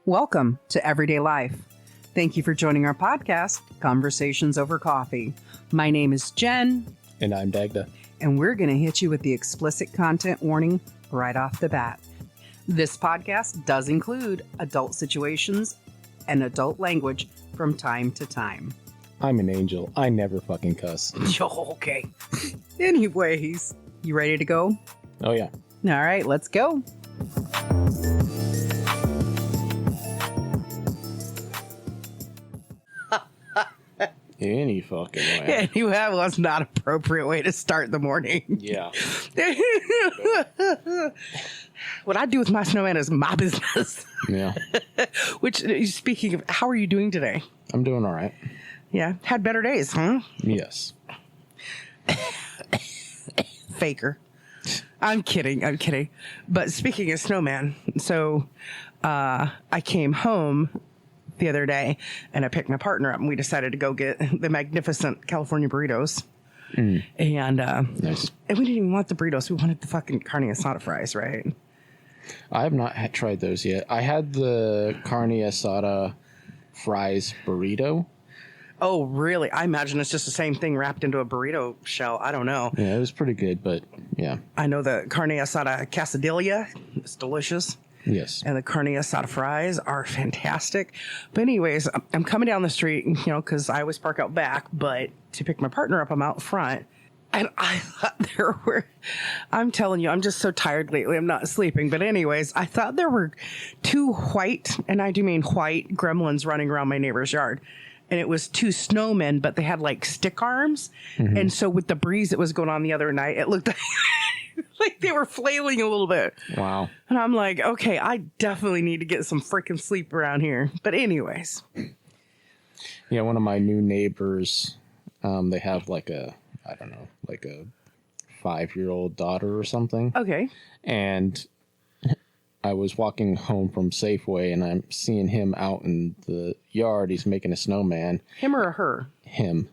Welcome to Everyday Life. Thank you for joining our podcast, Conversations Over Coffee. My name is Jen. And I'm Dagda. And we're going to hit you with the explicit content warning right off the bat. This podcast does include adult situations and adult language from time to time. I'm an angel. I never fucking cuss. Okay. Anyways, you ready to go? Oh, yeah. All right, let's go. Any fucking way. Anyway, that was not an appropriate way to start the morning. Yeah. What I do with my snowman is my business. Yeah. Which, speaking of, how are you doing today? I'm doing all right. Yeah. Had better days, huh? Yes. Faker. I'm kidding. But speaking of snowman, so I came home the other day and I picked my partner up and we decided to go get the magnificent California burritos. And Nice. and we didn't even want the burritos. We wanted the fucking carne asada fries, right? I have not tried those yet. I had the carne asada fries burrito. Oh, really? I imagine it's just the same thing wrapped into a burrito shell. I don't know. Yeah, it was pretty good, but yeah. I know the carne asada quesadilla is delicious. Yes. And the carne asada fries are fantastic. But anyways, I'm coming down the street, because I always park out back, but to pick my partner up, I'm out front. And I thought there were, I'm telling you, I'm just so tired lately. I'm not sleeping. But anyways, I thought there were two white, and I do mean white, gremlins running around my neighbor's yard. And it was two snowmen, but they had like stick arms. Mm-hmm. And so with the breeze that was going on the other night, it looked like they were flailing a little bit. Wow. And I'm like, okay, I definitely need to get some freaking sleep around here. But anyways. Yeah, one of my new neighbors, they have like a 5-year-old daughter or something. Okay. And I was walking home from Safeway and I'm seeing him out in the yard. He's making a snowman. Him or her? Him.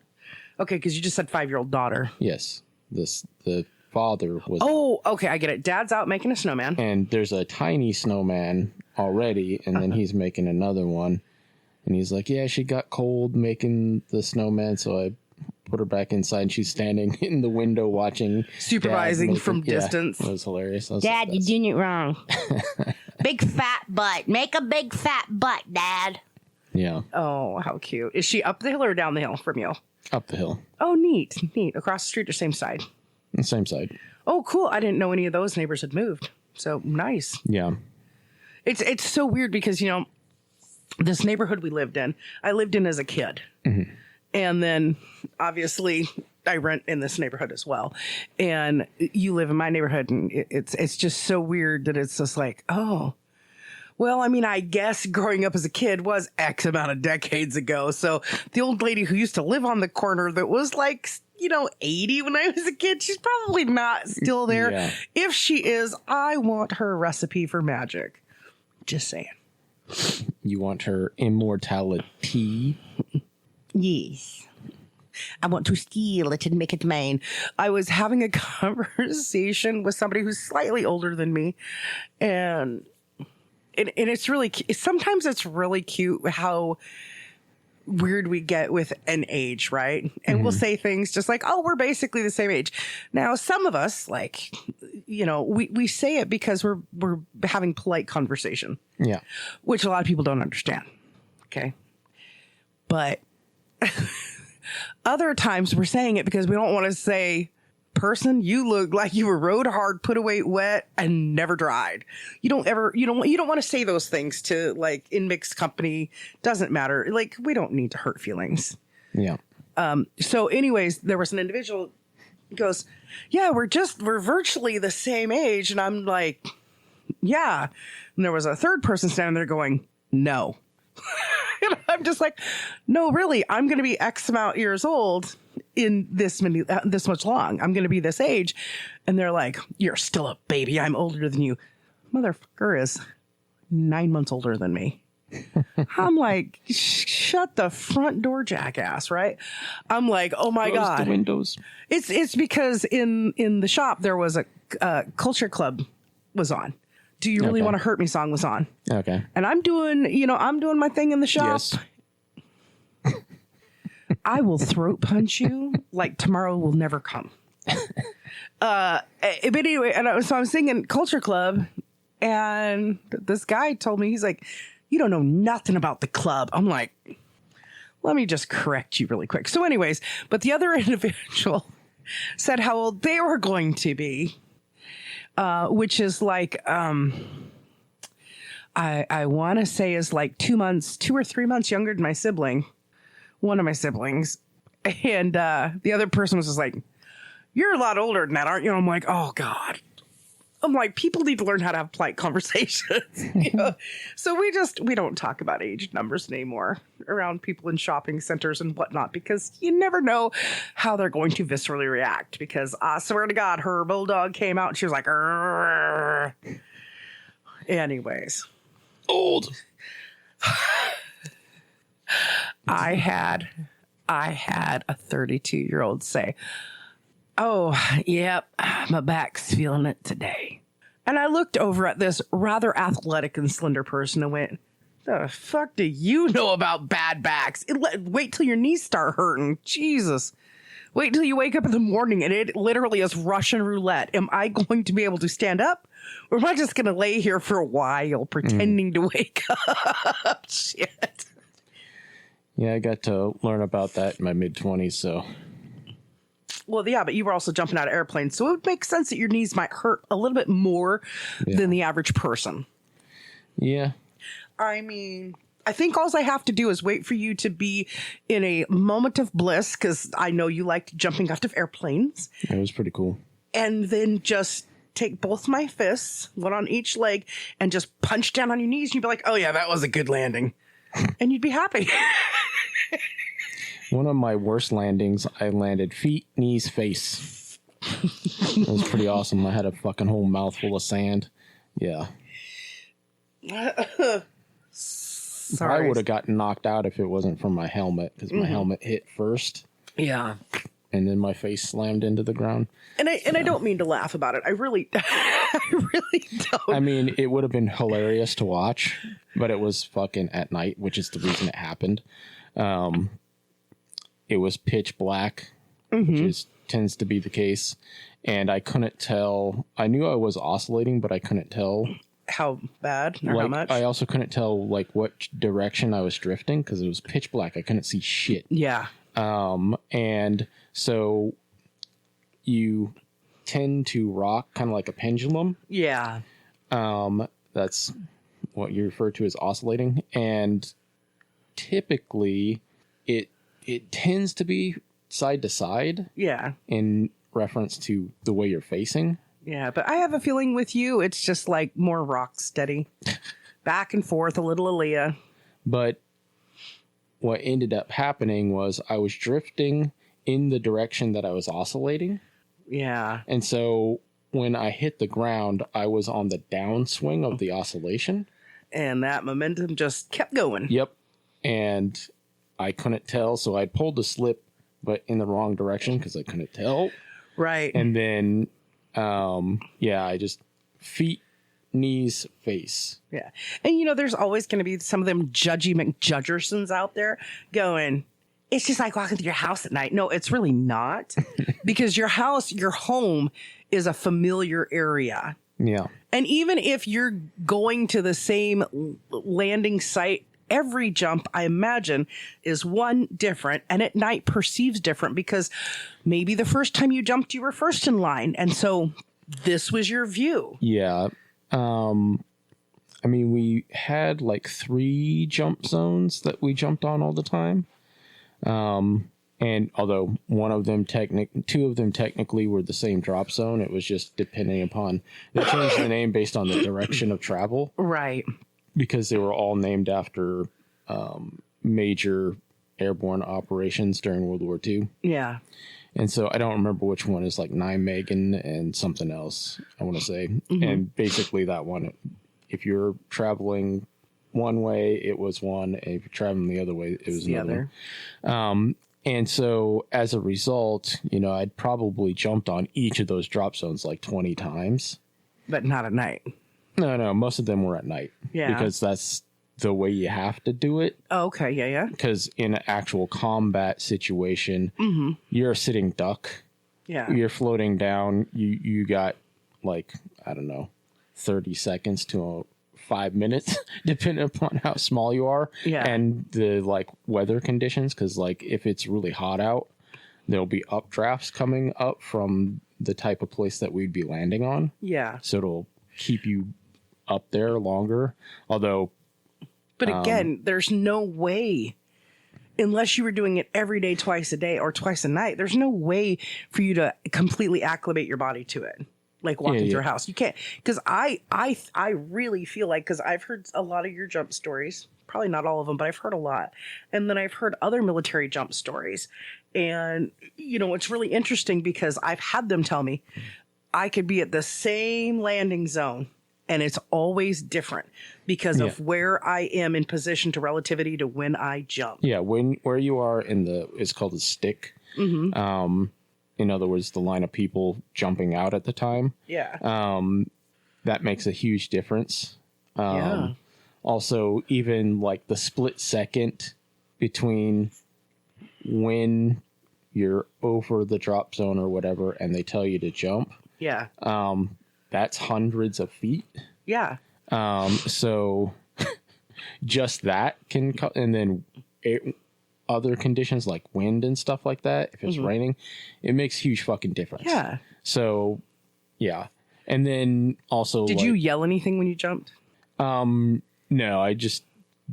Okay, because you just said 5-year-old daughter. Yes. The father was. Oh, okay, I get it. Dad's out making a snowman. And there's a tiny snowman already, and then he's making another one. And he's like, yeah, she got cold making the snowman, so I put her back inside, and she's standing in the window watching. Supervising from distance. It was hilarious. Dad, you're doing it wrong. Big fat butt. Make a big fat butt, Dad. Yeah. Oh, how cute. Is she up the hill or down the hill from you? Up the hill. Oh, neat. Across the street or same side? The same side. Oh, cool. I didn't know any of those neighbors had moved. So nice. Yeah. It's so weird because, this neighborhood we lived in, I lived in as a kid. Mm-hmm. And then obviously I rent in this neighborhood as well. And you live in my neighborhood and it's just so weird that it's just like, oh, well, I mean, I guess growing up as a kid was X amount of decades ago. So the old lady who used to live on the corner that was like, 80 when I was a kid, she's probably not still there. Yeah. If she is, I want her recipe for magic. Just saying. You want her immortality? Yes. I want to steal it and make it mine. I was having a conversation with somebody who's slightly older than me. And it's really, sometimes it's really cute how weird we get with an age, right? And we'll say things just like, oh, we're basically the same age. Now, some of us, we say it because we're having polite conversation. Yeah. Which a lot of people don't understand. Okay. But other times we're saying it because we don't want to say, person, you look like you were rode hard, put away wet, and never dried. You don't want to say those things to in mixed company. Doesn't matter. We don't need to hurt feelings. Yeah. So anyways, there was an individual who goes, yeah, we're virtually the same age. And I'm like, yeah. And there was a third person standing there going, no. And I'm just like, no, really, I'm going to be X amount years old in this much long. I'm going to be this age. And they're like, you're still a baby. I'm older than you. Motherfucker is 9 months older than me. I'm like, shut the front door, jackass, right? I'm like, oh my God. Close the windows. It's because in the shop there was a culture club was on. Do You Really Okay. Want to Hurt Me song was on. Okay. And I'm doing my thing in the shop. Yes. I will throat punch you like tomorrow will never come. But anyway, so I'm singing Culture Club, and this guy told me, he's like, you don't know nothing about the club. I'm like, let me just correct you really quick. So anyways, but the other individual said how old they were going to be, which is like, I want to say is like 2 or 3 months younger than my sibling, one of my siblings. And the other person was just like, you're a lot older than that, aren't you? I'm like, oh God. I'm like, people need to learn how to have polite conversations. You know? So we don't talk about age numbers anymore around people in shopping centers and whatnot, because you never know how they're going to viscerally react. Because I swear to God, her bulldog came out and she was like, "Arr." Anyways. Old. I had a 32-year-old say, oh, yep, my back's feeling it today. And I looked over at this rather athletic and slender person and went, the fuck do you know about bad backs? Wait till your knees start hurting. Jesus. Wait till you wake up in the morning and it literally is Russian roulette. Am I going to be able to stand up? Or am I just going to lay here for a while pretending to wake up? Shit. Yeah, I got to learn about that in my mid-20s, so... Well, yeah, but you were also jumping out of airplanes, so it would make sense that your knees might hurt a little bit more than the average person. Yeah. I mean, I think all I have to do is wait for you to be in a moment of bliss, because I know you liked jumping out of airplanes. It was pretty cool. And then just take both my fists, one on each leg, and just punch down on your knees. And you'd be like, oh, yeah, that was a good landing. And you'd be happy. One of my worst landings, I landed feet, knees, face. It was pretty awesome. I had a fucking whole mouthful of sand. Yeah. Sorry. I would have gotten knocked out if it wasn't for my helmet, because my helmet hit first. Yeah. And then my face slammed into the ground. And I don't mean to laugh about it. I really don't. I mean, it would have been hilarious to watch, but it was fucking at night, which is the reason it happened. It was pitch black, which tends to be the case. And I couldn't tell. I knew I was oscillating, but I couldn't tell How bad or how much? I also couldn't tell like what direction I was drifting because it was pitch black. I couldn't see shit. Yeah. And so you tend to rock kind of like a pendulum. Yeah. That's what you refer to as oscillating. And typically it tends to be side to side. Yeah. In reference to the way you're facing. Yeah, but I have a feeling with you, it's just like more rock steady. Back and forth, a little Aaliyah. But what ended up happening was I was drifting in the direction that I was oscillating. Yeah. And so when I hit the ground, I was on the downswing of the oscillation. And that momentum just kept going. Yep. And I couldn't tell, so I pulled the slip, but in the wrong direction because I couldn't tell. Right. And then, I just feet, knees, face. Yeah. And, there's always going to be some of them judgy McJudgersons out there going, it's just like walking through your house at night. No, it's really not. Because your home is a familiar area. Yeah. And even if you're going to the same landing site, every jump, I imagine, is one different, and at night perceives different because maybe the first time you jumped, you were first in line. And so this was your view. Yeah. I mean, we had like 3 jump zones that we jumped on all the time. And although 2 of them technically were the same drop zone, it was just depending upon, they changed the name based on the direction of travel. Right. Because they were all named after major airborne operations during World War II. Yeah. And so I don't remember which one is like Nijmegen and something else, I want to say. Mm-hmm. And basically that one, if you're traveling one way, it was one. And if you're traveling the other way, it was the other. And so as a result, I'd probably jumped on each of those drop zones like 20 times. But not at night. No, most of them were at night. Yeah. Because that's the way you have to do it. Oh, okay. Yeah. Because in an actual combat situation, you're a sitting duck. Yeah. You're floating down. You got, like, I don't know, 30 seconds to 5 minutes, depending upon how small you are. Yeah. And the, like, weather conditions. Because, like, if it's really hot out, there'll be updrafts coming up from the type of place that we'd be landing on. Yeah. So it'll keep you up there longer. Although... But again, there's no way, unless you were doing it every day, twice a day, or twice a night, there's no way for you to completely acclimate your body to it. Like walking through a house. You can't, because I really feel like, because I've heard a lot of your jump stories, probably not all of them, but I've heard a lot. And then I've heard other military jump stories. And, you know, it's really interesting because I've had them tell me I could be at the same landing zone and it's always different because of where I am in position to relativity to when I jump. Yeah, where you are in it's called a stick. Mm-hmm. In other words, the line of people jumping out at the time. Yeah. That makes a huge difference. Yeah. Also, even like the split second between when you're over the drop zone or whatever and they tell you to jump. Yeah. That's hundreds of feet. Yeah. So just that can and then other conditions like wind and stuff like that, if it's raining, it makes huge fucking difference. Yeah. So, yeah. And then also... Did you yell anything when you jumped? No, I just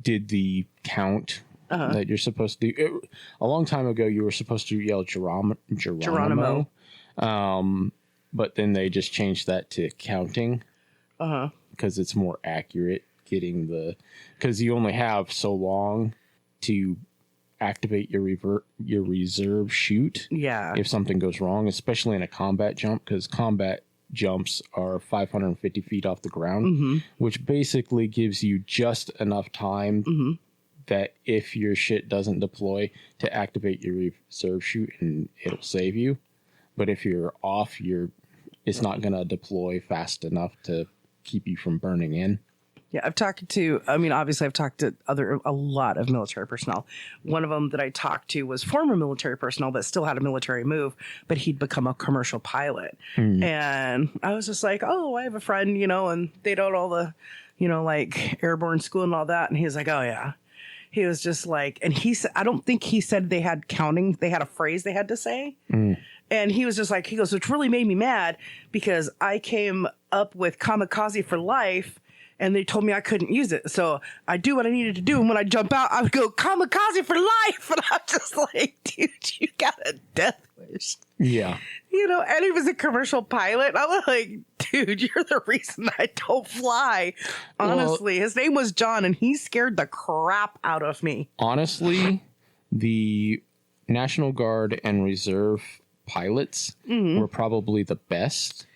did the count that you're supposed to do. A long time ago, you were supposed to yell Geronimo. But then they just changed that to counting. Because it's more accurate getting because you only have so long to activate your reserve chute. Yeah. If something goes wrong, especially in a combat jump, because combat jumps are 550 feet off the ground, which basically gives you just enough time that if your shit doesn't deploy to activate your reserve chute and it'll save you. But if you're off, it's not going to deploy fast enough to keep you from burning in. Yeah, I've talked to a lot of military personnel. One of them that I talked to was former military personnel that still had a military move, but he'd become a commercial pilot. And I was just like, oh, I have a friend, and they don't all the, like airborne school and all that. And he was like, oh, yeah. He was just like, and he said, I don't think he said they had counting. They had a phrase they had to say. And he was just like, he goes, which really made me mad because I came up with kamikaze for life and they told me I couldn't use it. So I do what I needed to do. And when I jump out, I would go kamikaze for life. And I'm just like, dude, you got a death wish. Yeah. And he was a commercial pilot. I was like, dude, you're the reason I don't fly. Honestly, his name was John and he scared the crap out of me. Honestly, the National Guard and Reserve pilots were probably the best.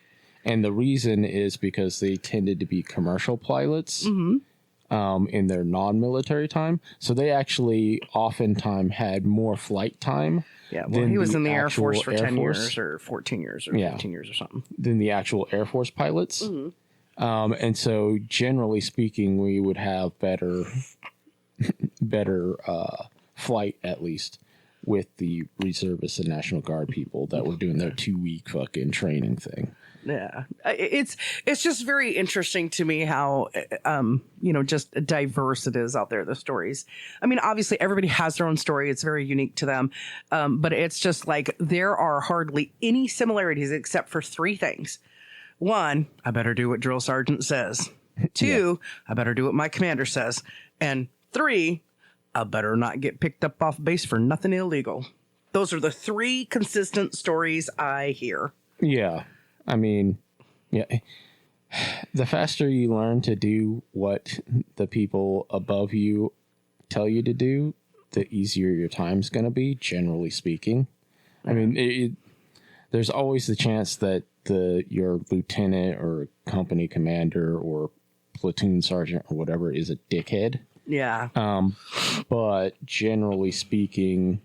And the reason is because they tended to be commercial pilots in their non-military time. So they actually oftentimes had more flight time. Yeah, well, he was in the Air Force for 10 years or 14 years or 15 years or something. Than the actual Air Force pilots. And so generally speaking, we would have better flight at least with the reservists and National Guard people that were doing their 2-week fucking training thing. Yeah, it's just very interesting to me how, just diverse it is out there, the stories. I mean, obviously everybody has their own story. It's very unique to them. But it's just like there are hardly any similarities except for 3 things. 1, I better do what drill sergeant says. 2, I better do what my commander says. And 3, I better not get picked up off base for nothing illegal. Those are the 3 consistent stories I hear. Yeah. I mean, yeah, the faster you learn to do what the people above you tell you to do, the easier your time's going to be, generally speaking. I mean, there's always the chance that your lieutenant or company commander or platoon sergeant or whatever is a dickhead. Yeah. But generally speaking,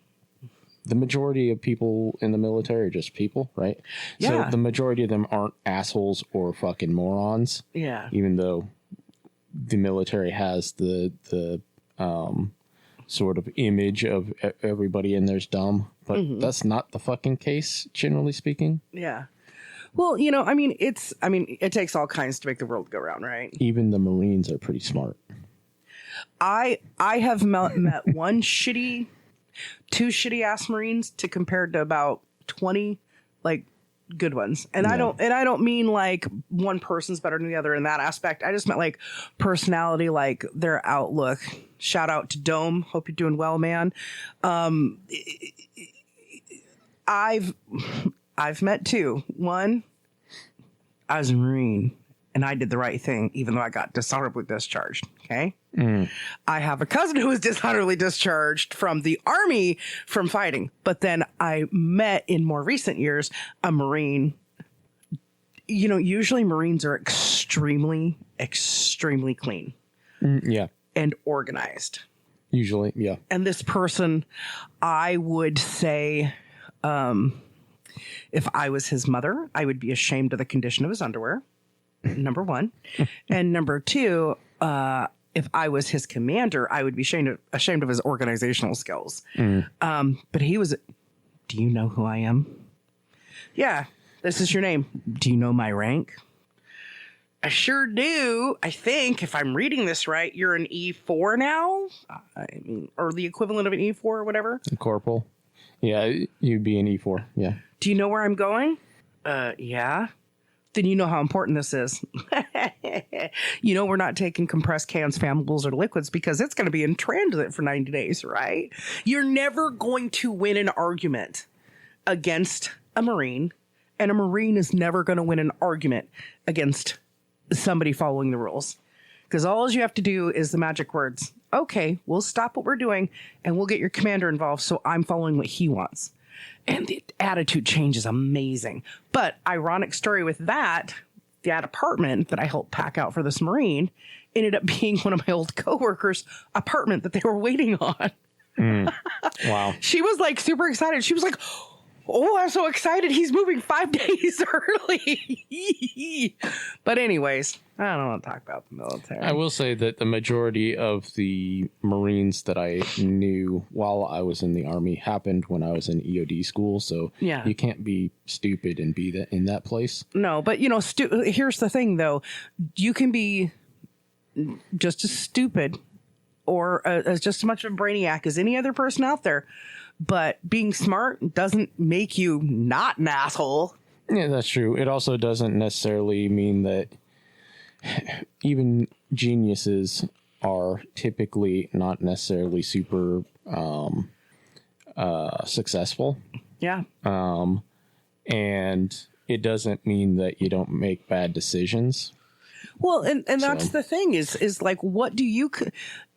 the majority of people in the military are just people, right? Yeah. So the majority of them aren't assholes or fucking morons. Yeah. Even though the military has the sort of image of everybody in there's dumb, but that's not the fucking case, generally speaking. Yeah. Well, I mean, it takes all kinds to make the world go round, right? Even the Marines are pretty smart. I have met two shitty ass Marines to compared to about 20 like good ones. And I don't mean like one person's better than the other in that aspect. I just meant like personality, like their outlook. Shout out to Dome. Hope you're doing well, man. I've met two. One, I was a Marine and I did the right thing, even though I got dishonorably discharged. Okay. I have a cousin who was dishonorably discharged from the Army from fighting. But then I met in more recent years a Marine. Usually Marines are extremely, extremely clean. Yeah. And organized. Usually, yeah. And this person, I would say, if I was his mother, I would be ashamed of the condition of his underwear. Number one. And number two, if I was his commander, I would be ashamed of his organizational skills. But he was, do you know who I am? Yeah, this is your name. Do you know my rank? I sure do. I think if I'm reading this right, you're an E4 now. I mean, or the equivalent of an E4 or whatever. Corporal. Yeah, you'd be an E4. Yeah. Do you know where I'm going? Yeah. Then you know how important this is. We're not taking compressed cans, flammables, or liquids because it's going to be in transit for 90 days, right? You're never going to win an argument against a Marine, and a Marine is never going to win an argument against somebody following the rules. Because all you have to do is the magic words. Okay, we'll stop what we're doing, and we'll get your commander involved, so I'm following what he wants. And the attitude change is amazing. But ironic story with that apartment that I helped pack out for this Marine ended up being one of my old coworkers' apartment that they were waiting on. Wow. She was like super excited. She was like, oh, I'm so excited. He's moving 5 days early. But anyways, I don't want to talk about the military. I will say that the majority of the Marines that I knew while I was in the Army happened when I was in EOD school. So yeah. You can't be stupid and be in that place. No, but here's the thing, though. You can be just as stupid or as just as much of a brainiac as any other person out there. But being smart doesn't make you not an asshole. Yeah, that's true. It also doesn't necessarily mean that even geniuses are typically not necessarily super successful. Yeah. And it doesn't mean that you don't make bad decisions. Well, and that's the thing is like, what do you,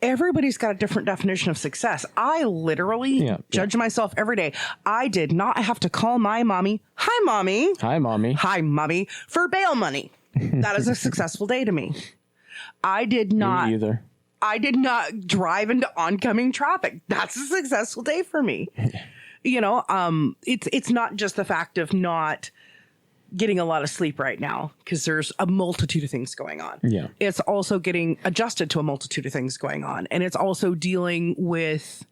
everybody's got a different definition of success. I literally judge myself every day. I did not have to call my mommy. Hi, mommy. Hi, mommy. Hi, mommy. For bail money. That is a successful day to me. I did not. Me either. I did not drive into oncoming traffic. That's a successful day for me. It's not just the fact of not getting a lot of sleep right now because there's a multitude of things going on. Yeah. It's also getting adjusted to a multitude of things going on. And it's also dealing with,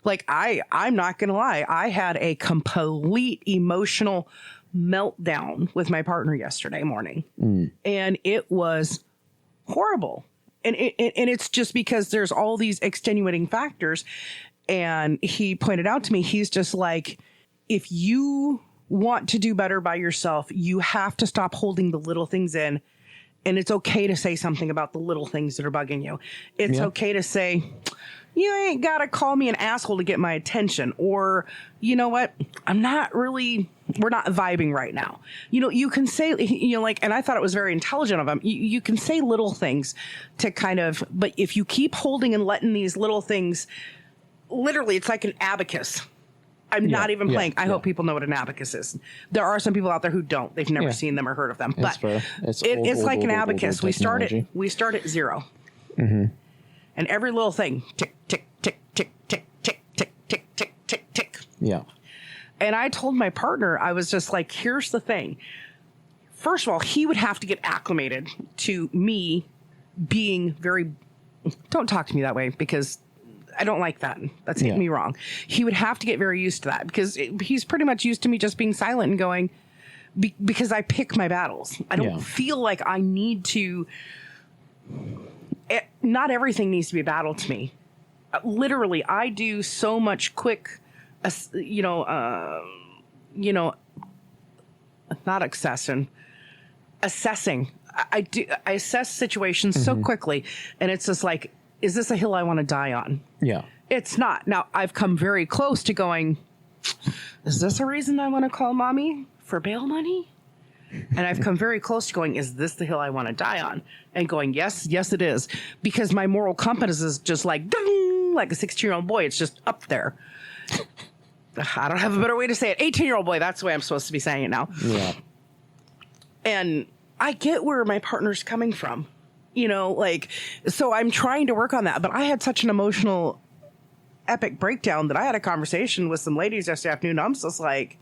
like, I'm not going to lie. I had a complete emotional meltdown with my partner yesterday morning. And it was horrible. And it's just because there's all these extenuating factors. And he pointed out to me, he's just like, if you want to do better by yourself, you have to stop holding the little things in. And it's okay to say something about the little things that are bugging you. It's okay to say, you ain't got to call me an asshole to get my attention. Or, you know what? we're not vibing right now. You can say, and I thought it was very intelligent of him. You can say little things to kind of, but if you keep holding and letting these little things, literally, it's like an abacus. I'm not even playing. I hope people know what an abacus is. There are some people out there who don't. They've never seen them or heard of them. But it's like an abacus. We start at 0. Mm-hmm. And every little thing, tick, tick, tick, tick, tick, tick, tick, tick, tick, tick, tick. Yeah. And I told my partner, I was just like, here's the thing. First of all, he would have to get acclimated to me being very, don't talk to me that way because I don't like that. That's hitting me wrong. He would have to get very used to that because he's pretty much used to me just being silent and going, because I pick my battles. I don't feel like I need to, not everything needs to be a battle to me. Literally, I do so much quick, not assessing. I assess situations so quickly, and it's just like, is this a hill I want to die on? Yeah. It's not. Now, I've come very close to going, is this a reason I want to call mommy for bail money? And I've come very close to going, is this the hill I want to die on? And going, yes, it is. Because my moral compass is just like, ding, like a 16-year-old boy. It's just up there. I don't have a better way to say it. 18-year-old boy. That's the way I'm supposed to be saying it now. Yeah. And I get where my partner's coming from. So I'm trying to work on that. But I had such an emotional, epic breakdown that I had a conversation with some ladies yesterday afternoon. I'm just like,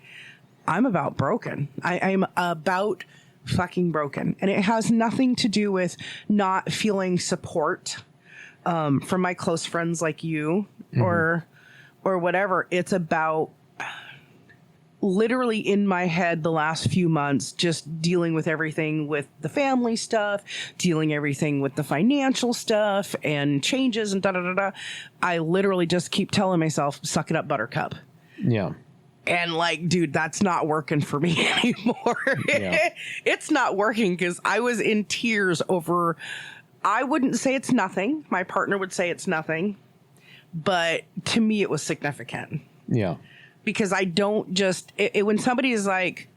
I'm about broken. I'm about fucking broken. And it has nothing to do with not feeling support from my close friends like you or whatever. It's about literally in my head the last few months, just dealing with everything with the family stuff, dealing everything with the financial stuff and changes and da-da-da-da. I literally just keep telling myself, suck it up, buttercup. Yeah. And like, dude, that's not working for me anymore. Yeah. It's not working because I was in tears over, I wouldn't say it's nothing. My partner would say it's nothing. But to me, it was significant. Yeah. Because I don't just, when somebody is like,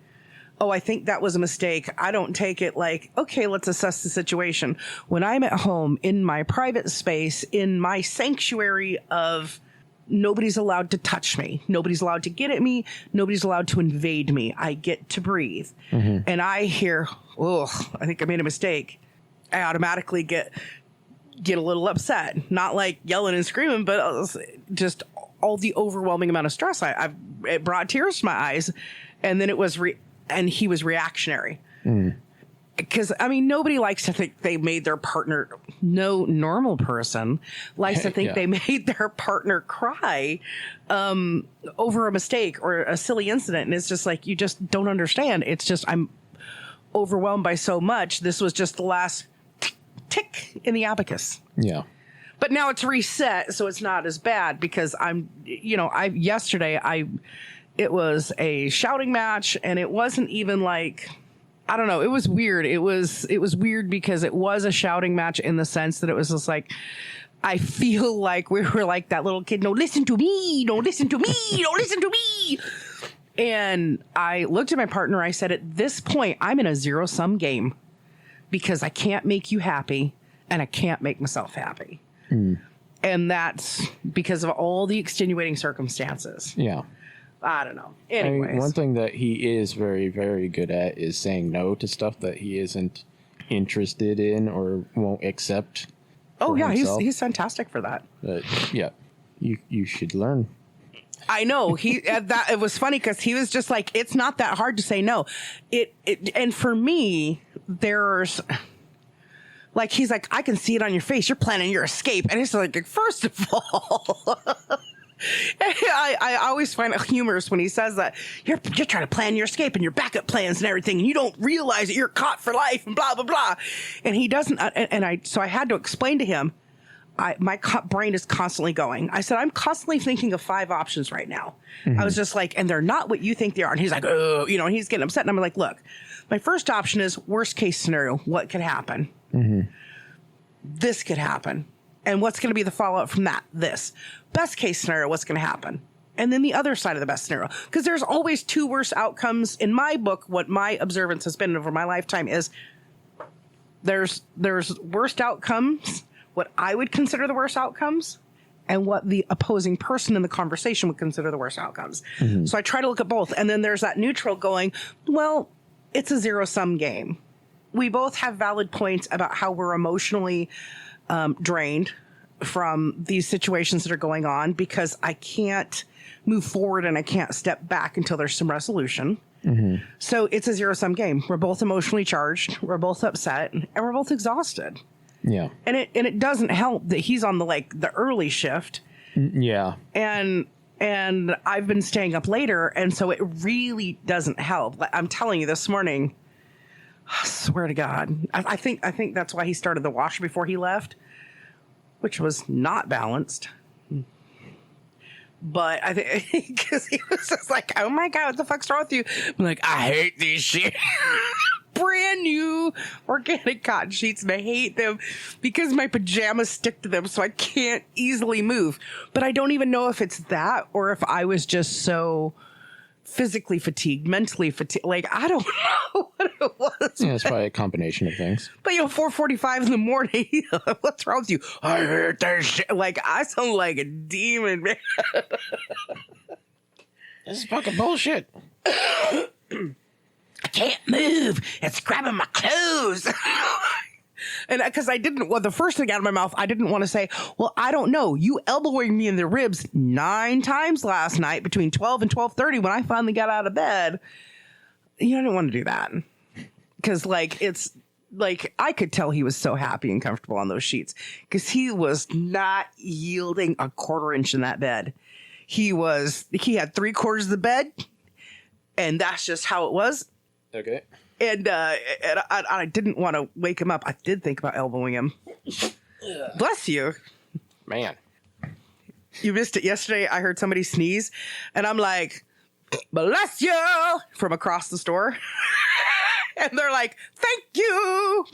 oh, I think that was a mistake, I don't take it like, okay, let's assess the situation. When I'm at home in my private space, in my sanctuary of nobody's allowed to touch me, nobody's allowed to get at me, nobody's allowed to invade me, I get to breathe. And I hear, oh, I think I made a mistake. I automatically get a little upset, not like yelling and screaming, but just all the overwhelming amount of stress. It brought tears to my eyes, and then it was, and he was reactionary. Because, I mean, nobody likes to think they made their partner, no normal person likes to think they made their partner cry over a mistake or a silly incident. And it's just like, you just don't understand. It's just, I'm overwhelmed by so much. This was just the last tick in the abacus. Yeah. But now it's reset, so it's not as bad because yesterday it was a shouting match, and it wasn't even like, I don't know, it was weird. It was weird because it was a shouting match in the sense that it was just like, I feel like we were like that little kid, no, listen to me, don't listen to me, don't listen to me. And I looked at my partner, I said, at this point, I'm in a zero-sum game because I can't make you happy and I can't make myself happy. And that's because of all the extenuating circumstances. Yeah. I don't know. Anyways. I mean, one thing that he is very, very good at is saying no to stuff that he isn't interested in or won't accept. Oh, yeah. He's fantastic for that. But, yeah. You should learn. I know. It was funny because he was just like, it's not that hard to say no. And for me, there's... Like, he's like, I can see it on your face. You're planning your escape. And it's like, first of all, I always find it humorous when he says that. You're trying to plan your escape and your backup plans and everything. And you don't realize that you're caught for life and blah, blah, blah. And he doesn't. So I had to explain to him, my brain is constantly going. I said, I'm constantly thinking of 5 options right now. I was just like, and they're not what you think they are. And he's like, oh, and he's getting upset. And I'm like, look, my first option is worst case scenario. What could happen? This could happen. And what's going to be the fallout from that? This. Best case scenario, what's going to happen? And then the other side of the best scenario. Because there's always 2 worst outcomes. In my book, what my observance has been over my lifetime is there's worst outcomes, what I would consider the worst outcomes, and what the opposing person in the conversation would consider the worst outcomes. So I try to look at both. And then there's that neutral going, well, it's a zero-sum game. We both have valid points about how we're emotionally drained from these situations that are going on because I can't move forward and I can't step back until there's some resolution. So it's a zero-sum game. We're both emotionally charged. We're both upset, and we're both exhausted. Yeah. And it doesn't help that he's on the early shift. Yeah. And I've been staying up later, and so it really doesn't help. I'm telling you, this morning, I swear to God, I think that's why he started the washer before he left, which was not balanced. But I think because he was just like, oh my God, what the fuck's wrong with you? I'm like, I hate these shit. Brand new organic cotton sheets, and I hate them because my pajamas stick to them, so I can't easily move. But I don't even know if it's that or if I was just so physically fatigued, mentally fatigued. Like, I don't know what it was. Yeah, it's probably a combination of things. But 4:45 in the morning, what's wrong with you? I hate that shit. Like, I sound like a demon, man. This is fucking bullshit. I can't move. It's grabbing my clothes. And because the first thing out of my mouth, I didn't want to say, well, I don't know. You elbowing me in the ribs 9 times last night between 12 and 12:30 when I finally got out of bed. I didn't want to do that. Because, it's like, I could tell he was so happy and comfortable on those sheets. Because he was not yielding a quarter inch in that bed. He had 3/4 of the bed. And that's just how it was. Okay. And I didn't want to wake him up. I did think about elbowing him. Bless you. Man. You missed it yesterday. I heard somebody sneeze, and I'm like, bless you, from across the store. And they're like, thank you.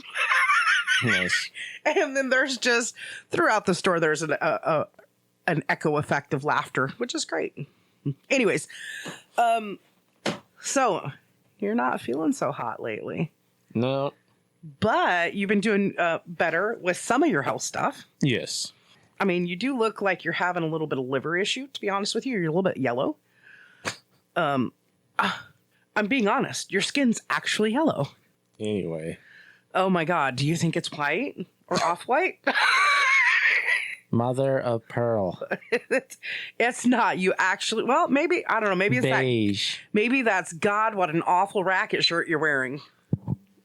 Nice. And then there's just, throughout the store, there's an echo effect of laughter, which is great. Anyways, so you're not feeling so hot lately. No. But you've been doing better with some of your health stuff. Yes. I mean, you do look like you're having a little bit of liver issue, to be honest with you. You're a little bit yellow. I'm being honest. Your skin's actually yellow. Anyway. Oh, my God. Do you think it's white or off-white? Mother of pearl. It's not. You actually, well, maybe, I don't know. Maybe it's beige. Maybe that's God. What an awful racket shirt you're wearing.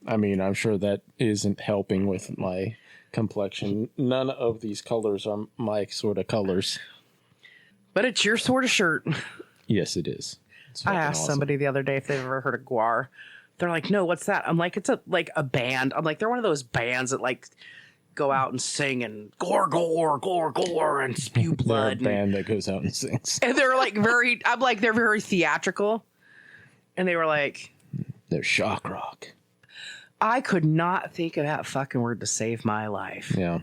I mean, I'm sure that isn't helping with my complexion. None of these colors are my sort of colors. But it's your sort of shirt. Yes, it is. I asked somebody the other day if they've ever heard of GWAR. They're like, no, what's that? I'm like, it's a band. I'm like, they're one of those bands that go out and sing and gore, gore, gore, gore, and spew blood. They're a band that goes out and sings. And they're they're very theatrical. And they were like, they're shock rock. I could not think of that fucking word to save my life. Yeah.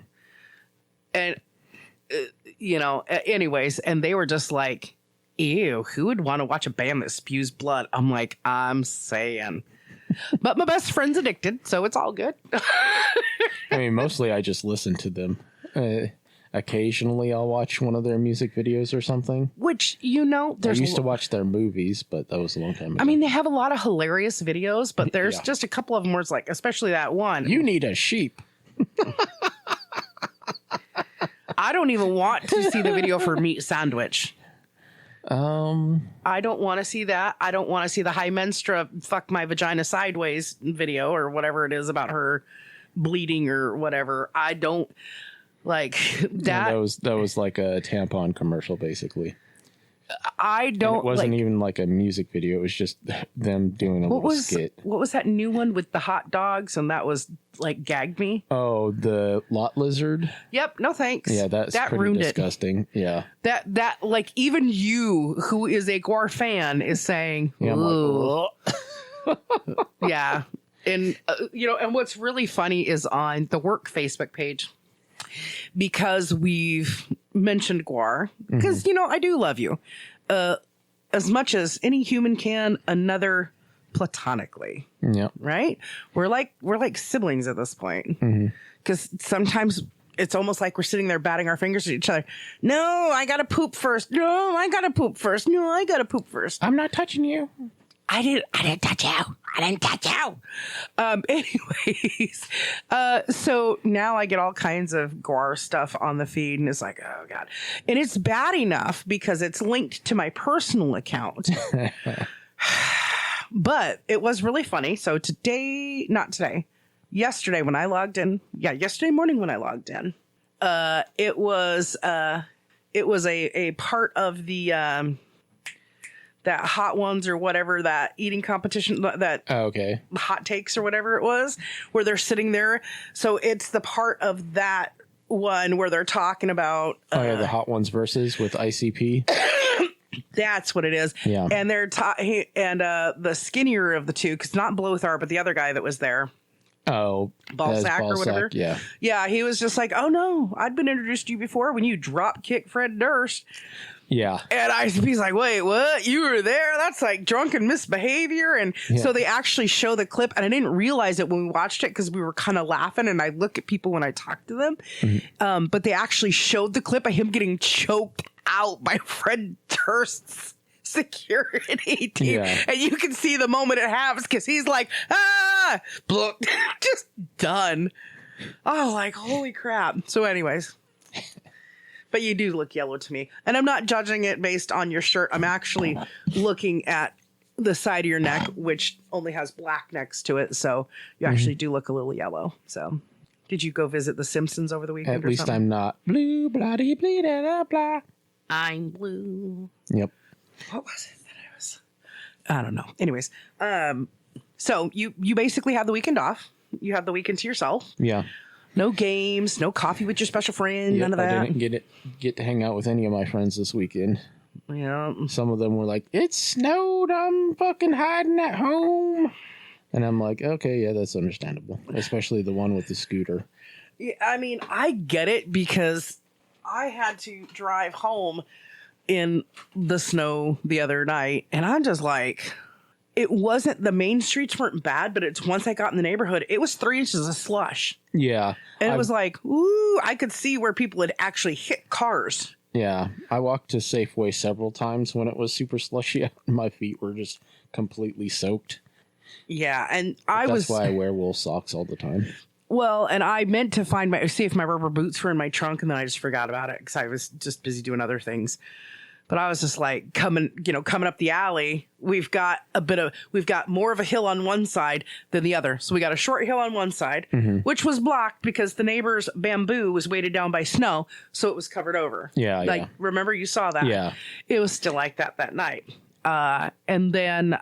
And, anyways, and they were just like, ew, who would want to watch a band that spews blood? I'm like, I'm saying. But my best friend's addicted, so it's all good. I mean, mostly I just listen to them. Occasionally I'll watch one of their music videos or something. Which, I used to watch their movies, but that was a long time ago. I mean, they have a lot of hilarious videos, but there's just a couple of them where it's like, especially that one. You need a sheep. I don't even want to see the video for Meat Sandwich. I don't want to see that. I don't want to see the high menstra fuck my vagina sideways video or whatever it is about her bleeding or whatever. I don't like that. Yeah, that was like a tampon commercial, basically. I don't. And it wasn't even like a music video. It was just them doing a little skit. What was that new one with the hot dogs? And that was like gagged me. Oh, the lot lizard. Yep. No thanks. Yeah, that pretty ruined disgusting. It. Yeah. That like even you, who is a GWAR fan, is saying, yeah, ooh. Yeah. And and what's really funny is on the work Facebook page, because we've mentioned GWAR, because I do love you as much as any human can another platonically. Yeah. Right? We're like siblings at this point, because sometimes it's almost like we're sitting there batting our fingers at each other. No, I gotta poop first. No, I gotta poop first. No, I gotta poop first. I'm not touching you. I didn't touch you. I didn't touch you. Anyways, so now I get all kinds of GWAR stuff on the feed, and it's like, oh God. And it's bad enough because it's linked to my personal account. But it was really funny. So yesterday when I logged in, yesterday morning when I logged in, it was a part of the that Hot Ones or whatever, that eating competition, that okay, hot takes or whatever it was, where they're sitting there. So it's the part of that one where they're talking about the Hot Ones versus with ICP. That's what it is. Yeah. And they're the skinnier of the two, because not Blothar, but the other guy that was there. Oh, Ballsack or whatever. Yeah. Yeah, he was just like, oh no, I'd been introduced to you before when you drop kick Fred Durst. Yeah. And he's like, wait, what? You were there? That's like drunken misbehavior. And so they actually show the clip, and I didn't realize it when we watched it because we were kind of laughing, and I look at people when I talk to them. Mm-hmm. But they actually showed the clip of him getting choked out by Fred Durst's security team. Yeah. And you can see the moment it happens because he's like, just done. Oh, like, holy crap. So anyways. But you do look yellow to me. And I'm not judging it based on your shirt. I'm actually looking at the side of your neck, which only has black next to it. So you actually do look a little yellow. So did you go visit The Simpsons over the weekend? At least I'm not blue, bloody, bleed, blah. I'm blue. Yep. What was it that I was? I don't know. Anyways, so you basically had the weekend off. You had the weekend to yourself. Yeah. No games, no coffee with your special friend, none of that. I didn't get to hang out with any of my friends this weekend. Yeah. Some of them were like, it snowed, I'm fucking hiding at home. And I'm like, okay, yeah, that's understandable. Especially the one with the scooter. Yeah, I mean, I get it because I had to drive home in the snow the other night, and I'm just like, it wasn't, the main streets weren't bad, but it's once I got in the neighborhood, it was 3 inches of slush. Yeah. And it was like, ooh, I could see where people had actually hit cars. Yeah. I walked to Safeway several times when it was super slushy out, and my feet were just completely soaked. Yeah. And that's why I wear wool socks all the time. Well, and I meant to see if my rubber boots were in my trunk, and then I just forgot about it because I was just busy doing other things. But I was just like coming up the alley. We've got more of a hill on one side than the other. So we got a short hill on one side, which was blocked because the neighbor's bamboo was weighted down by snow. So it was covered over. Yeah. Remember you saw that? Yeah. It was still like that night. And then,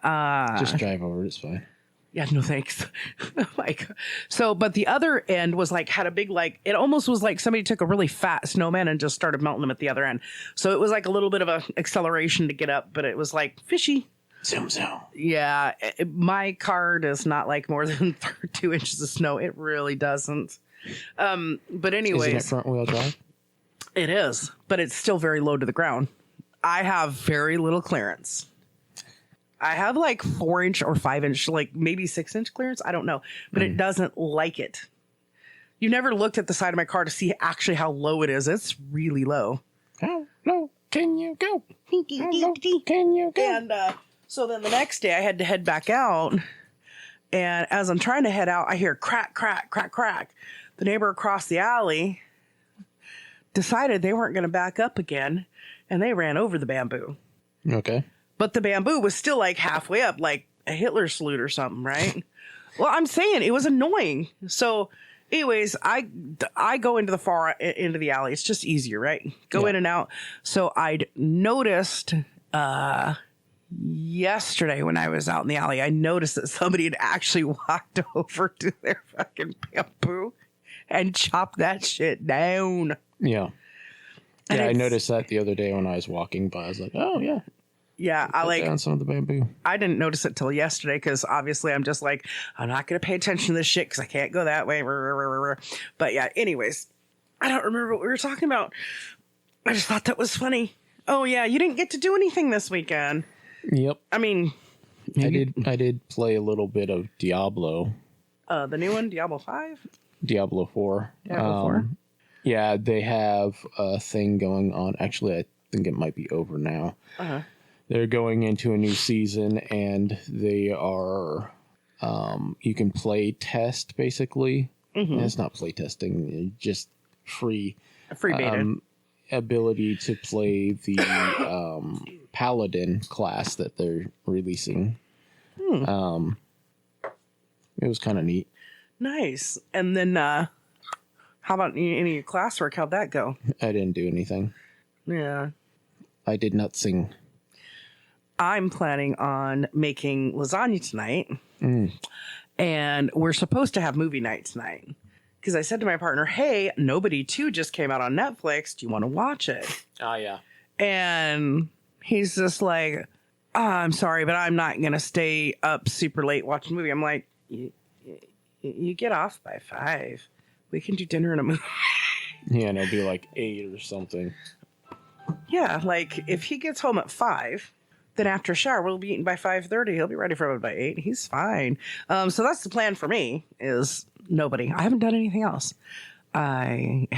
just drive over. It's fine. Yeah, no thanks. But the other end was had a big, it almost was like somebody took a really fat snowman and just started melting them at the other end. So it was like a little bit of a acceleration to get up, but it was like fishy. Zoom. Yeah. My car does not like more than 2 inches of snow. It really doesn't. But anyways. Isn't it front wheel drive? It is, but it's still very low to the ground. I have very little clearance. I have 4-inch or 5-inch, maybe 6-inch clearance. I don't know, but it doesn't like it. You never looked at the side of my car to see actually how low it is. It's really low. How low can you go? How low can you go? And so then the next day I had to head back out. And as I'm trying to head out, I hear crack, crack, crack, crack. The neighbor across the alley decided they weren't going to back up again. And they ran over the bamboo. Okay. But the bamboo was still halfway up, like a Hitler salute or something, right? Well, I'm saying it was annoying. So anyways, I go into the alley. It's just easier, right? Go in and out. So I'd noticed yesterday when I was out in the alley, I noticed that somebody had actually walked over to their fucking bamboo and chopped that shit down. Yeah. Yeah, I noticed that the other day when I was walking by. I was like, oh, yeah. Yeah, I down some of the bamboo. I didn't notice it till yesterday because obviously I'm just like, I'm not going to pay attention to this shit because I can't go that way. But yeah, anyways, I don't remember what we were talking about. I just thought that was funny. Oh yeah, you didn't get to do anything this weekend. Yep. I mean, I did play a little bit of Diablo. The new one, Diablo 5? Diablo 4. Diablo 4? Yeah, they have a thing going on. Actually, I think it might be over now. Uh-huh. They're going into a new season, and they are you can play test basically. Mm-hmm. It's not play testing, just free beta. Ability to play the paladin class that they're releasing. It was kind of neat. Nice. And then how about any of your classwork? How'd that go? I didn't do anything. Yeah. I did not sing. I'm planning on making lasagna tonight. And we're supposed to have movie night tonight. Because I said to my partner, hey, Nobody 2 just came out on Netflix. Do you want to watch it? Oh, yeah. And he's just like, oh, I'm sorry, but I'm not going to stay up super late watching a movie. I'm like, you get off by 5. We can do dinner in a movie. Yeah, and it'll be like 8 or something. Yeah, like if he gets home at 5, then after shower, we'll be eating by 5:30. He'll be ready for bed by 8. He's fine. So that's the plan for me is Nobody. I haven't done anything else. I've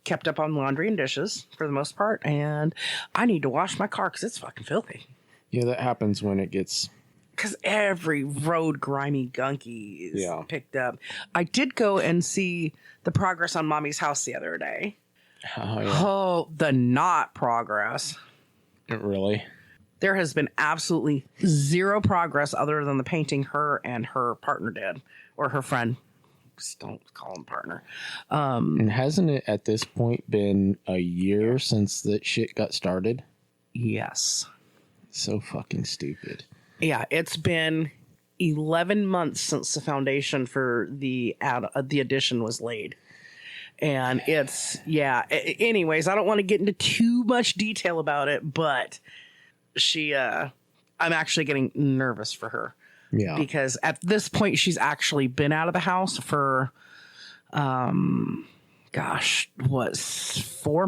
kept up on laundry and dishes for the most part, and I need to wash my car because it's fucking filthy. Yeah, that happens when it gets... Because every road grimy gunky is Yeah. picked up. I did go and see the progress on Mommy's house the other day. Oh, yeah. Oh, the not progress. Really? There has been absolutely zero progress other than the painting her and her partner did, or her friend. Just don't call him partner. And hasn't it at this point been a year since that shit got started? Yes. So fucking stupid. Yeah, it's been 11 months since the foundation for the addition was laid. And it's, yeah. Anyways, I don't want to get into too much detail about it, but I'm actually getting nervous for her. Yeah. Because at this point, she's actually been out of the house for, 4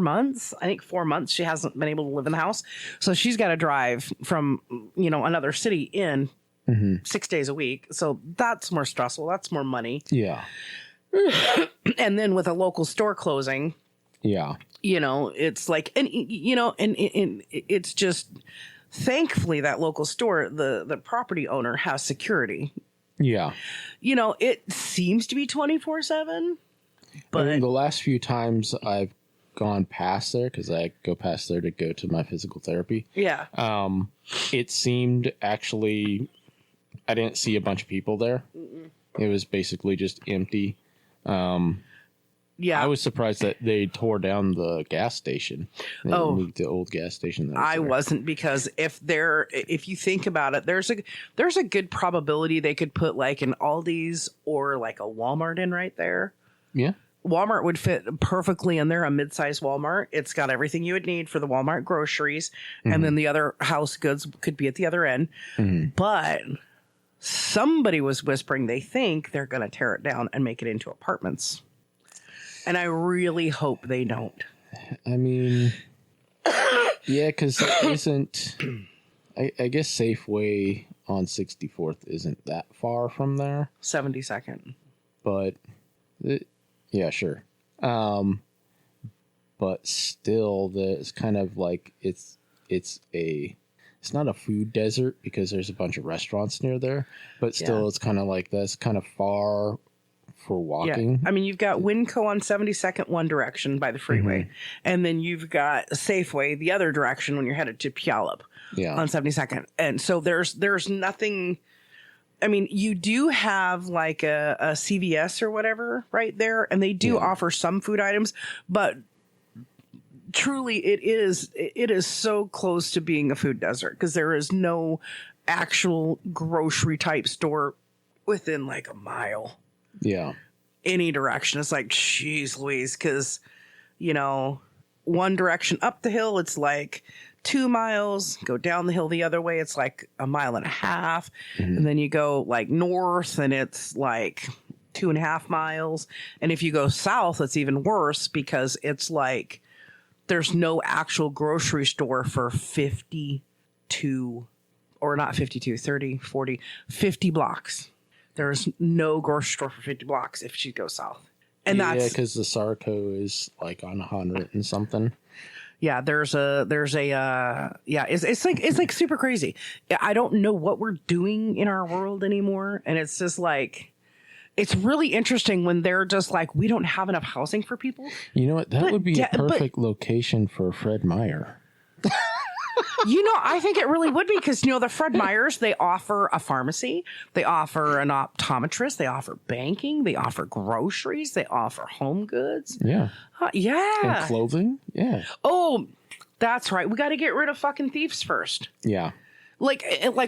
months? I think 4 months she hasn't been able to live in the house. So she's got to drive from, another city in 6 days a week. So that's more stressful. That's more money. Yeah. And then with a local store closing, Yeah. it's like, and it's just, thankfully that local store, the property owner has security. Yeah. It seems to be 24/7, but I mean, the last few times I've gone past there, because I go past there to go to my physical therapy. yeah, It seemed actually, I didn't see a bunch of people there. It was basically just empty. yeah. I was surprised that they tore down the gas station. They moved the old gas station. That was I there. wasn't, because if you think about it, there's a good probability they could put like an Aldi's or like a Walmart in right there. Yeah. Walmart would fit perfectly in there, a mid-sized Walmart. It's got everything you would need for the Walmart groceries. And then the other house goods could be at the other end. But somebody was whispering they think they're going to tear it down and make it into apartments. And I really hope they don't. I mean, yeah, because it isn't, I guess Safeway on 64th isn't that far from there. 72nd. But, yeah, sure. But still, it's kind of like, it's not a food desert because there's a bunch of restaurants near there. But still, It's kind of like that's kind of far for walking. Yeah. I mean, you've got Winco on 72nd one direction by the freeway. And then you've got Safeway the other direction when you're headed to Puyallup on 72nd. And so there's nothing. I mean, you do have like a CVS or whatever right there, and they do offer some food items, but truly it is so close to being a food desert because there is no actual grocery type store within like a mile. Yeah. Any direction. It's like, geez Louise, because, one direction up the hill, it's like 2 miles. Go down the hill the other way, it's like 1.5 miles. And then you go like north and it's like 2.5 miles. And if you go south, it's even worse because it's like there's no actual grocery store for 50 blocks. There's no grocery store for 50 blocks if you go south. And that's... because the Sarco is like on 100 and something. Yeah, it's like super crazy. I don't know what we're doing in our world anymore. And it's just like, it's really interesting when they're just like, we don't have enough housing for people. You know what? That would be a perfect location for Fred Meyer. I think it really would be because, the Fred Meyers, they offer a pharmacy, they offer an optometrist, they offer banking, they offer groceries, they offer home goods. Yeah. Yeah. And clothing. Yeah. Oh, that's right. We got to get rid of fucking thieves first. Yeah. Like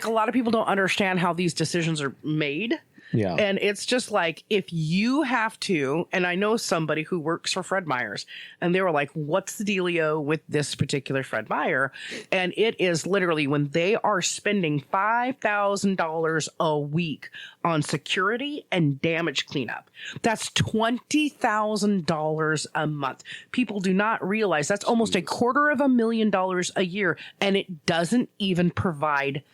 a lot of people don't understand how these decisions are made. Yeah. And it's just like, if you have to, and I know somebody who works for Fred Meyer's, and they were like, what's the dealio with this particular Fred Meyer? And it is literally when they are spending $5,000 a week on security and damage cleanup. That's $20,000 a month. People do not realize that's almost $250,000 a year. And it doesn't even provide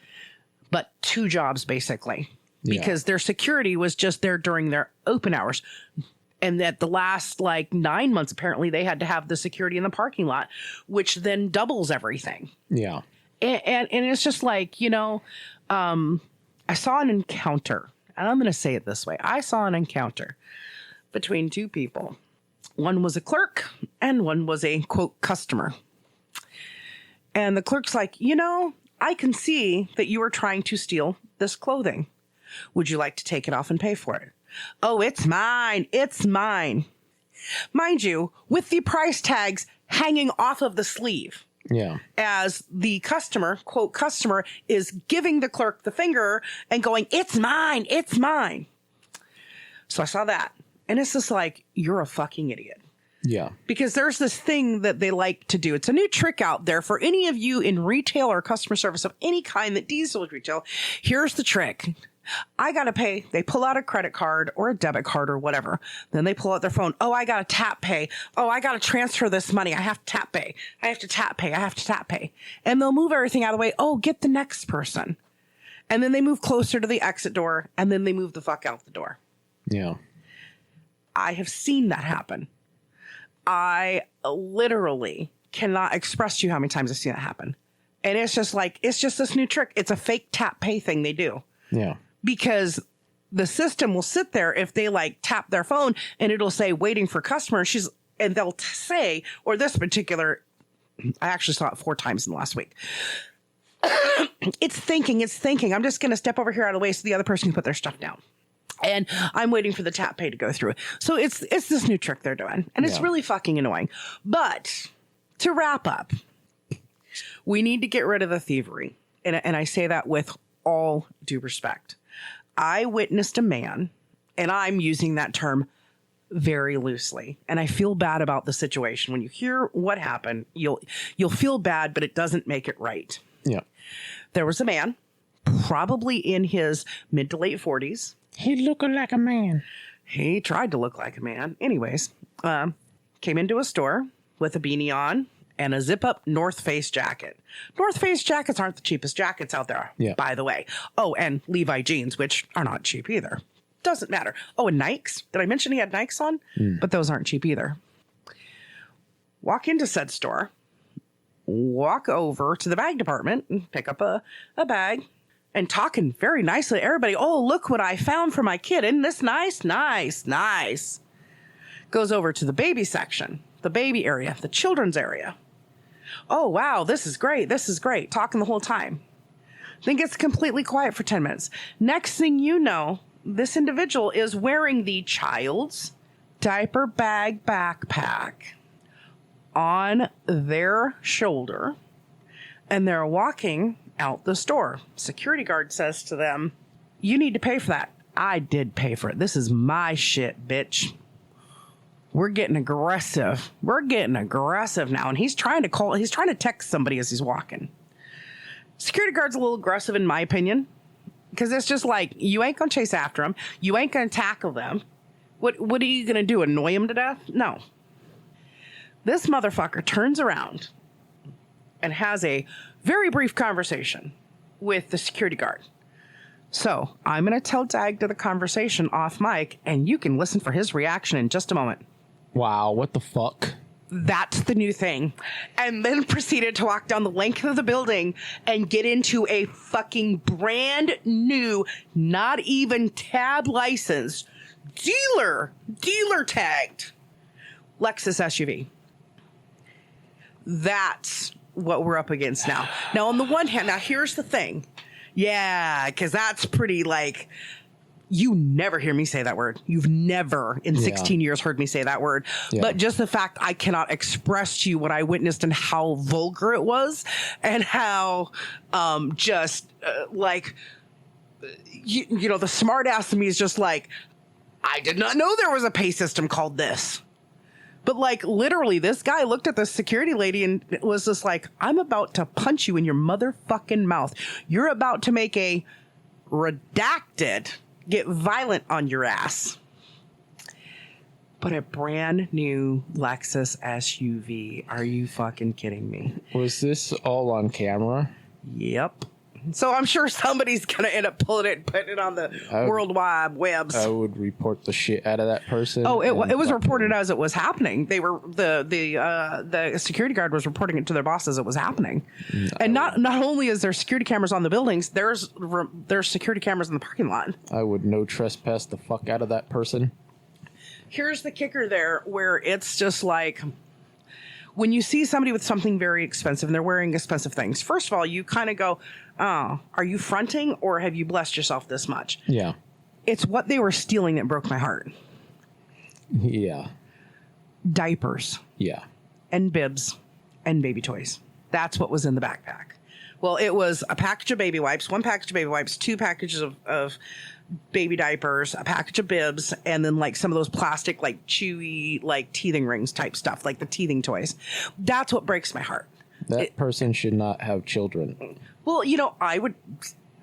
but 2 jobs, basically. Because their security was just there during their open hours. And that the last 9 months, apparently, they had to have the security in the parking lot, which then doubles everything. Yeah. And it's just like, I saw an encounter. And I'm going to say it this way. I saw an encounter between 2 people. One was a clerk and one was a, quote, customer. And the clerk's like, I can see that you are trying to steal this clothing. Would you like to take it off and pay for it? Oh, it's mine. It's mine. Mind you, with the price tags hanging off of the sleeve. Yeah. As the customer, quote, customer, is giving the clerk the finger and going, it's mine. It's mine. So I saw that. And it's just like, you're a fucking idiot. Yeah. Because there's this thing that they like to do. It's a new trick out there for any of you in retail or customer service of any kind that deals with retail. Here's the trick. I got to pay. They pull out a credit card or a debit card or whatever. Then they pull out their phone. Oh, I got to tap pay. Oh, I got to transfer this money. I have to tap pay. I have to tap pay. I have to tap pay. And they'll move everything out of the way. Oh, get the next person. And then they move closer to the exit door and then they move the fuck out the door. Yeah. I have seen that happen. I literally cannot express to you how many times I've seen that happen. And it's just this new trick. It's a fake tap pay thing they do. Yeah. Because the system will sit there if they tap their phone and it'll say waiting for customer. And they'll say, or this particular, I actually saw it 4 times in the last week. It's thinking. I'm just going to step over here out of the way so the other person can put their stuff down. And I'm waiting for the tap pay to go through. So it's this new trick they're doing. And it's really fucking annoying. But to wrap up, we need to get rid of the thievery. And I say that with all due respect. I witnessed a man, and I'm using that term very loosely, and I feel bad about the situation. When you hear what happened, you'll feel bad, but it doesn't make it right. Yeah. There was a man, probably in his mid to late 40s. He looking like a man. He tried to look like a man. Anyways, came into a store with a beanie on and a zip-up North Face jacket. North Face jackets aren't the cheapest jackets out there, by the way. Oh, and Levi jeans, which are not cheap either. Doesn't matter. Oh, and Nikes. Did I mention he had Nikes on? But those aren't cheap either. Walk into said store. Walk over to the bag department and pick up a bag. And talking very nicely to everybody. Oh, look what I found for my kid. Isn't this nice? Nice, nice. Goes over to the baby section, the baby area, the children's area. Oh, wow, this is great. This is great. Talking the whole time. Then gets completely quiet for 10 minutes. Next thing you know, this individual is wearing the child's diaper bag backpack on their shoulder. And they're walking out the store. Security guard says to them, you need to pay for that. I did pay for it. This is my shit, bitch. We're getting aggressive. We're getting aggressive now. And he's trying to text somebody as he's walking. Security guard's a little aggressive in my opinion. Because it's just like, you ain't going to chase after them. You ain't going to tackle them. What are you going to do? Annoy him to death? No. This motherfucker turns around and has a very brief conversation with the security guard. So I'm going to tell Dagda the conversation off mic, and you can listen for his reaction in just a moment. Wow, what the fuck? That's the new thing. And then proceeded to walk down the length of the building and get into a fucking brand new, not even tab licensed, dealer tagged Lexus SUV. That's what we're up against now. Now, on the one hand, now here's the thing. Yeah, because that's pretty like... You never hear me say that word. You've never in 16 years heard me say that word. Yeah. But just the fact I cannot express to you what I witnessed and how vulgar it was and how like, you know, the smart ass to me is just like, I did not know there was a pay system called this. But like literally this guy looked at the security lady and was just like, I'm about to punch you in your motherfucking mouth. You're about to make a redacted... get violent on your ass. But a brand new Lexus SUV. Are you fucking kidding me? Was this all on camera? Yep. So I'm sure somebody's going to end up pulling it and putting it on the World Wide Webs. I would report the shit out of that person. Oh, it was reported as it was happening. They were the security guard was reporting it to their boss as it was happening. And not only is there security cameras on the buildings, there's security cameras in the parking lot. I would no trespass the fuck out of that person. Here's the kicker there, where it's just like... When you see somebody with something very expensive and they're wearing expensive things, first of all, you kind of go, oh, are you fronting or have you blessed yourself this much? Yeah. It's what they were stealing that broke my heart. Yeah. Diapers. Yeah. And bibs and baby toys. That's what was in the backpack. Well, it was a package of baby wipes, one package of baby wipes, two packages of baby diapers, a package of bibs, and then like some of those plastic, like chewy, like teething rings type stuff, like the teething toys. That's what breaks my heart. That person should not have children. Well, you know, I would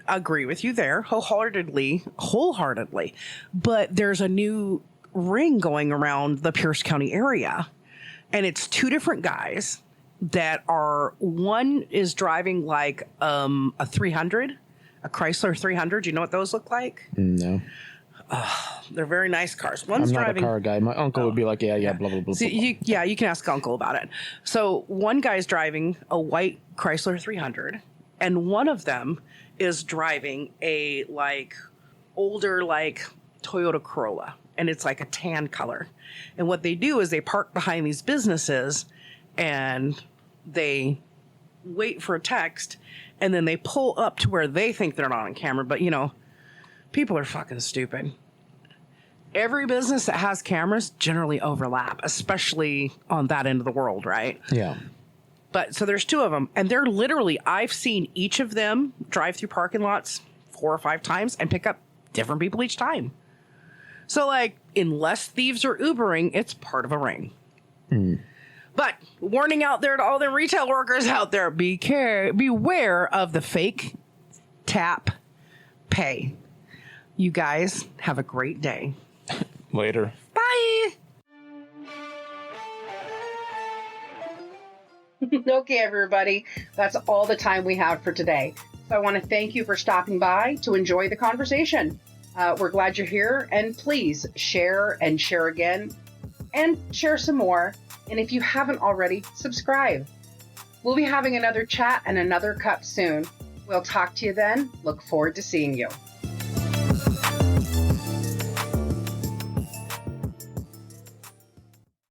agree with you there wholeheartedly. But there's a new ring going around the Pierce County area, and it's two different guys that are, one is driving like a 300, a Chrysler 300. You know what those look like? No. They're very nice cars. One's I'm not driving, a car guy. My uncle would be like, yeah, blah, blah, blah. So you can ask Uncle about it. So one guy's driving a white Chrysler 300, and one of them is driving a like older like Toyota Corolla, and it's like a tan color. And what they do is they park behind these businesses and they wait for a text, and then they pull up to where they think they're not on camera. But, you know, people are fucking stupid. Every business that has cameras generally overlap, especially on that end of the world, right? Yeah. But so there's two of them, and they're literally, I've seen each of them drive through parking lots 4 or 5 times and pick up different people each time. So, like, unless thieves are Ubering, it's part of a ring. But warning out there to all the retail workers out there, beware of the fake tap pay. You guys have a great day. Later. Bye. Okay, everybody. That's all the time we have for today. So I want to thank you for stopping by to enjoy the conversation. We're glad you're here, and please share and share again and share some more. And if you haven't already, subscribe. We'll be having another chat and another cup soon. We'll talk to you then. Look forward to seeing you.